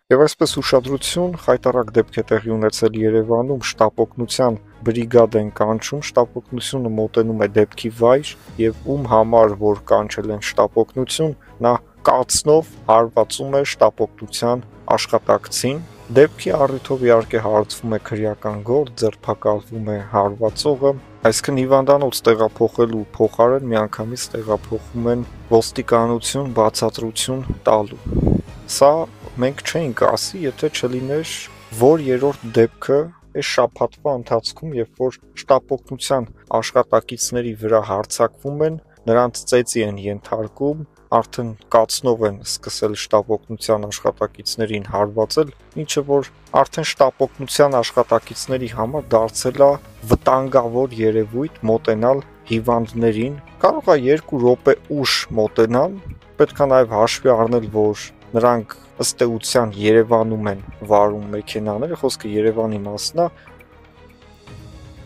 Եվ այսպես ուշադրություն խայտառակ դեպք է տեղի ունեցել Երևանում, շտապ օգնության բրիգադ են կանչում, շտապ օգնությունը մոտենում է դեպքի վայր եւ ում համար որ կանչել են շտապ օգնություն, նա կացնով հարվածում է շտապ օգնության աշխատակցին։ Դեպքի առիթով իհարկե հարուցվում է քրեական գործ, ձերբակալվում է հարվածողը, այսինքն հիվանդանոց տեղափոխելու փոխարեն միանգամից տեղափոխում են ոստիկանություն բացատրություն տալու։ Սա մենք չէինք ասի, եթե չլիներ որ երրորդ դեպքը այս շաբաթվա ընթացքում, երբ որ շտապ օգնության աշխատակիցների վրա հարձակվում են, նրանց ծեծի են ենթարկում, արդեն կացնով են սկսել շտապ օգնության աշխատակիցներին հարվածել, ինչը որ արդեն շտապ օգնության աշխատակիցների համար դարձել է վտանգավոր երևույթ մոտենալ հիվանդներին, կարող է 2 րոպե ուշ մոտենալ, պետք է նաև հաշվի առնել, որ նրանք ըստ էության Երևանում են վարում մեքենաները, խոսքը Երևանի մասն է,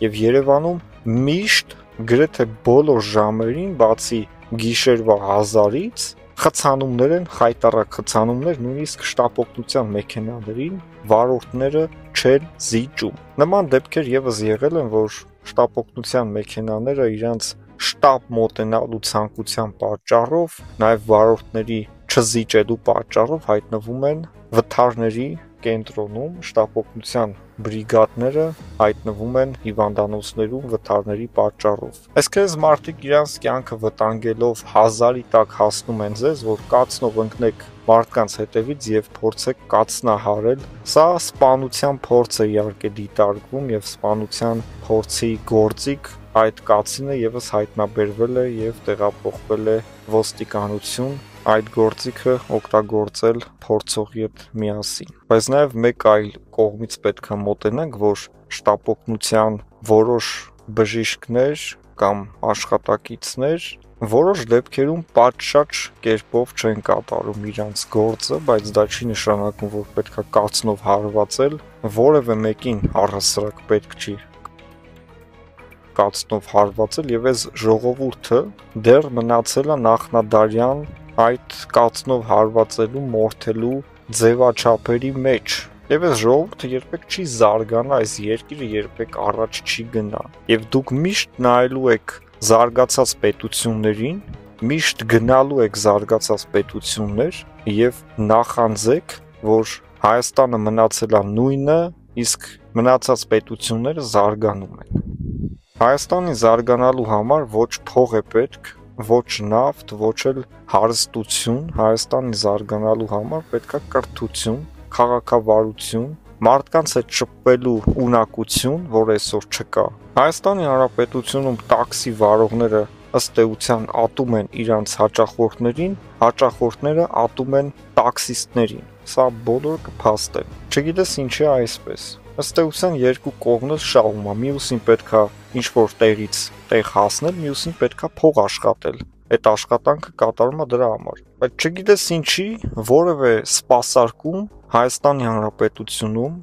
եւ Երևանում միշտ գրեթե բոլոր ժամերին, բացի գիշերվա 1000-ից, խցանումներ են, խայտառակ խցանումներ, նույնիսկ շտապ օգնության մեքենաներին վարորդները չեն զիջում։ Նման դեպքեր եւս եղել են, որ շտապ օգնության մեքենաները իրանց շտապ մոտենալու ցանկության պատճառով, նաև վարորդների չզիջելու պատճառով հայտնվում են վթարների կենտրոնում, շտապ օգնության բրիգադները հայտնվում են հիվանդանոցներում վթարների պատճառով։ Այսքանից մարդիկ իրանց կյանքը վտանգելով 1000-ի տակ հասնում են ձեզ, որ կացնով ընկնեք մարդկանց հետևից եւ փորձեք կացնահարել։ Սա սպանության փորձ է իհարկե դիտարկվում եւ սպանության փորձի գործիք այդ կացինը եւս հայտնաբերվել է եւ տեղափոխվել է ոստիկանություն այդ գործիքը օգտագործել փորձողի հետ միասին։ Բայց նաև մեկ այլ կողմից պետք է մոտենանք, որ շտապ օգնության որոշ բժիշկներ կամ աշխատակիցներ որոշ դեպքերում պատշաճ կերպով չեն կատարում իրենց գործը, բայց դա չի նշանակում, որ պետք է կացնով հարվածել, որևէ մեկին առհասարակ պետք չի կացնով հարվածել եւ այս ժողովուրդը դեռ մնացել է նախնադարյան այդ կացնով հարվածելու մորթելու ձևաչափերի մեջ եւ այս ժողովուրդը երբեք չի զարգանա, այս երկիրը երբեք առաջ չի գնա եւ դուք միշտ նայելու եք զարգացած պետություններին, միշտ գնալու եք զարգացած պետություններ եւ նախանձեք, որ Հայաստանը մնացել է նույնը, իսկ մնացած պետությունները զարգանում են։ Հայաստանի զարգանալու համար ոչ փող է պետք, ոչ նավթ, ոչ էլ հարստություն, Հայաստանի զարգանալու համար պետք է կրթություն, քաղաքավարություն, մարդկանց հետ շփվելու ունակություն, որ այսօր չկա։ Հայաստանի Հանրապետությունում տաքսի վարողները ըստ էության ատում են իրանց հաճախորդներին, հաճախորդները ատում են տաքսիստներին։ Սա բոլորը կփաստեն։ Չգիտես ինչի է այսպես։ Ըստ էության երկու կողմը շահում է, մյուսին պետք է ինչ-որ տեղից տեղ հասնել, մյուսին պետք է փող աշխատել։ Այդ աշխատանքը կատարում է դրա համար։ Բայց չգիտես ինչի, որևէ սպասարկում Հայաստանի Հանրապետությունում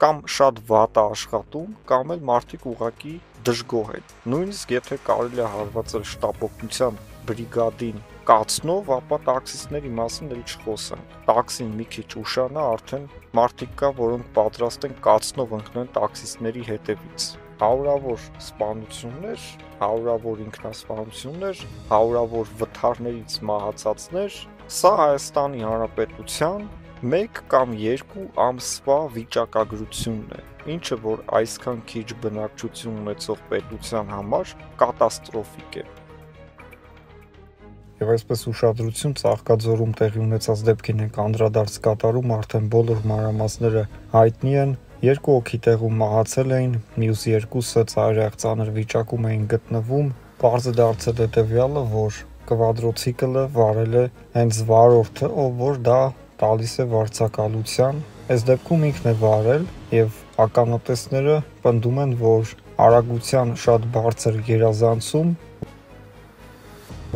կամ շատ վատ է աշխատում, կամ էլ մարդիկ ուղղակի դժգոհ են։ Նույնիսկ եթե կարելի է հարվածել շտապ օգնության բրիգադին կացնով, ապա տաքսիստների մասին էլ չխոսենք։ Տաքսին մի քիչ ուշանա, արդեն մարդիկ կա, որոնք պատրաստ են կացնով ընկնել տաքսիստների հետևից։ Հարյուրավոր սպանություններ, հարյուրավոր ինքնասպանություններ, հարյուրավոր վթարներից մահացածներ, սա Հայաստանի Հանրապետության 1 կամ 2 ամսվա վիճակագրությունն է, ինչը որ այսքան քիչ բնակչություն ունեցող պետության համար կատաստրոֆիկ է։ Եվ այսպես ուշադրություն Ծաղկաձորում տեղի ունեցած դեպքին ենք անդրադարձ կատարում, արդեն բոլոր մանրամասները հայտնի են, 2 հոգի տեղում մահացել էին, մյուս 2-ը ծայրահեղ ծանր վիճակում էին գտնվում, պարզ է դարձել հետևյալը, որ կվադրոցիկլը վարել է հենց վարորդը, ով որ դա տալիս է վարձակալության, այս դեպքում ինքն է վարել եւ ականատեսները պնդում են, որ արագության շատ բարձր գերազանցում,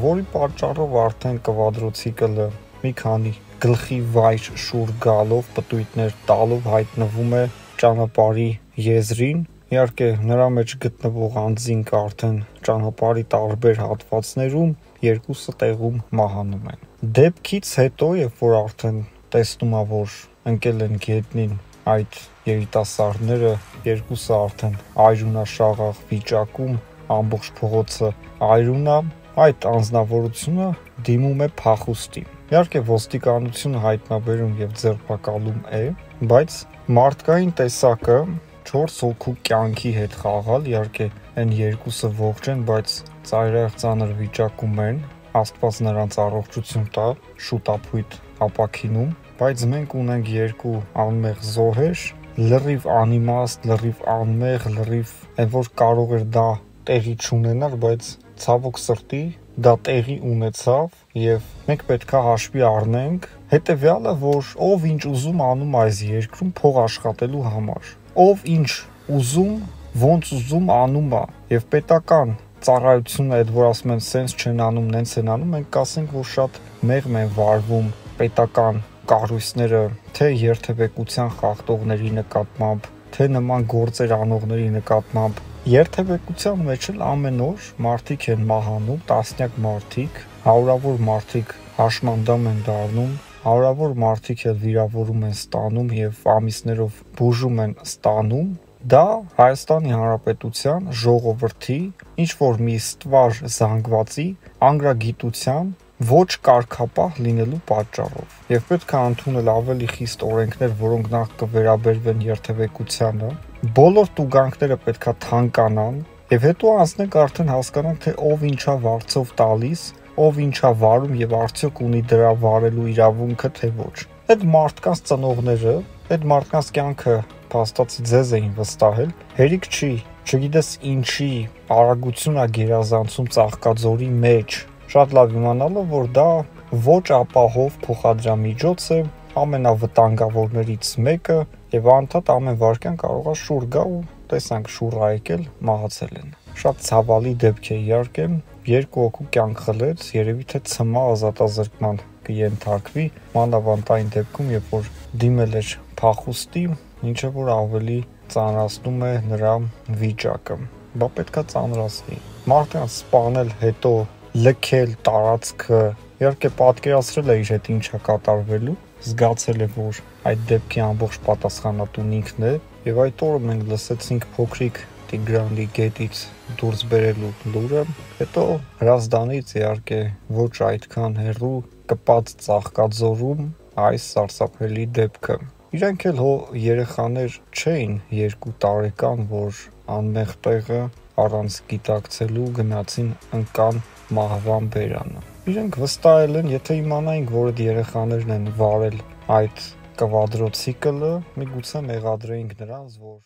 որի պատճառով արդեն կվադրոցիկլը մի քանի գլխի վայր շուռ գալով, պտույտներ տալով հայտնվում է ճանապարհի եզրին, իհարկե նրա մեջ գտնվող անձինք արդեն ճանապարհի տարբեր հատվածներում, 2-ը տեղում մահանում են։ Դեպքից հետո, երբ որ արդեն տեսնում է, որ ընկել են գետնին այդ երիտասարդները, երկուսը արդեն այրունաշաղախ վիճակում, ամբողջ փողոցը այրուն է, այդ անձնավորությունը դիմում է փախուստի։ Իհարկե ոստիկանությունը հայտնաբերում եւ ձերբակալում է, բայց մարդկային տեսակը 4 հոգու կյանքի հետ խաղալ, իհարկե այն երկուսը ողջ են, բայց ծայրահեղ ծանր վիճակում են, Աստված նրանց առողջություն տա, շուտապույտ ապաքինում, բայց մենք ունենք երկու անմեղ զոհեր, լրիվ անիմաստ, լրիվ անմեղ, լրիվ այն որ կարող էր դա տեղի չունենալ, բայց ցավոք սրտի դա տեղի ունեցավ եւ մենք պետքա հաշվի առնենք հետեւյալը, որ ով ինչ ուզում անում այս երկրում փող աշխատելու համար, ով ինչ ուզում, ոնց ուզում անում է եւ պետական ծառայությունը այդ որ ասում են սենց չեն անում, նենց են անում, մենք կասենք, որ շատ մեղմ են վարվում պետական կառույցները, թե երթևեկության խախտողների նկատմամբ, թե նման գործեր անողների նկատմամբ։ Երթևեկության մեջ էլ ամեն օր մարդիկ են մահանում, տասնյակ մարդիկ, հարյուրավոր մարդիկ հաշմանդամ են դառնում, հարյուրավոր մարդիկ էլ վիրավորում են ստանում եւ ամիսներով բուժում են ստանում։ Դա Հայաստանի Հանրապետության ժողովրդի ինչ որ մի ստվար զանգվածի անգրագիտության ոչ կարգապահ լինելու պատճառով եւ պետք է ընդունել ավելի խիստ օրենքներ, որոնք նախ կվերաբերվեն երթևեկությանը, բոլոր տուգանքները պետք է թանկանան եւ հետո անցնենք արդեն հասկանանք թե ով ինչա վարձով տալիս, ով ինչա վարում եւ արդյոք ունի դրա վարելու իրավունքը թե ոչ։ Այդ մարդկանց ծնողները, այդ մարդկանց կյանքը փաստացի ձեզ էին վստահել, հերիք չի, չգիտես ինչի արագություն է գերազանցում Ծաղկաձորի մեջ, շատ լավ իմանալով, որ դա ոչ ապահով փոխադրամիջոց է, ամենավտանգավորներից մեկը եւ անդադ ամեն վարքյան կարող է շուռ գա ու տեսանք շուռ ա եկել, մահացել են։ Շատ ցավալի դեպք է իհարկե, երկու հոգու կյանք խլեց, երևի թե ցմահ ազատազրկման կենթարկվի, մանավանդ այն դեպքում, երբ որ դիմել էր փախուստի, ինչը որ ավելի ծանրացնում է նրա վիճակը։ Բա պետքա ծանրացնի։ Մարդկանց սպանել, հետո լքել տարածքը, իհարկե պատկերացրել է իր հետ ինչա կատարվելու, զգացել է, որ այդ դեպքի ամբողջ պատասխանատուն ինքն է, եւ այդ օրը մենք լսեցինք փոքրիկ Տիգրանի գետից դուրս բերելու լուրը, հետո Հրազդանից իհարկե ոչ այդքան հեռու կպած Ծաղկաձորում այս սարսափելի դեպքը։ Իրանք էլ երեխաներ չէին 2 տարեկան, որ անմեղ տեղը առանց գիտակցելու գնացին ընկան մահվան բերանը։ Իրենք վստահել են, եթե իմանայինք, որ այդ երեխաներն են վարել այդ կվադրոցիկլը, միգուցե մեղադրեինք նրանց, որ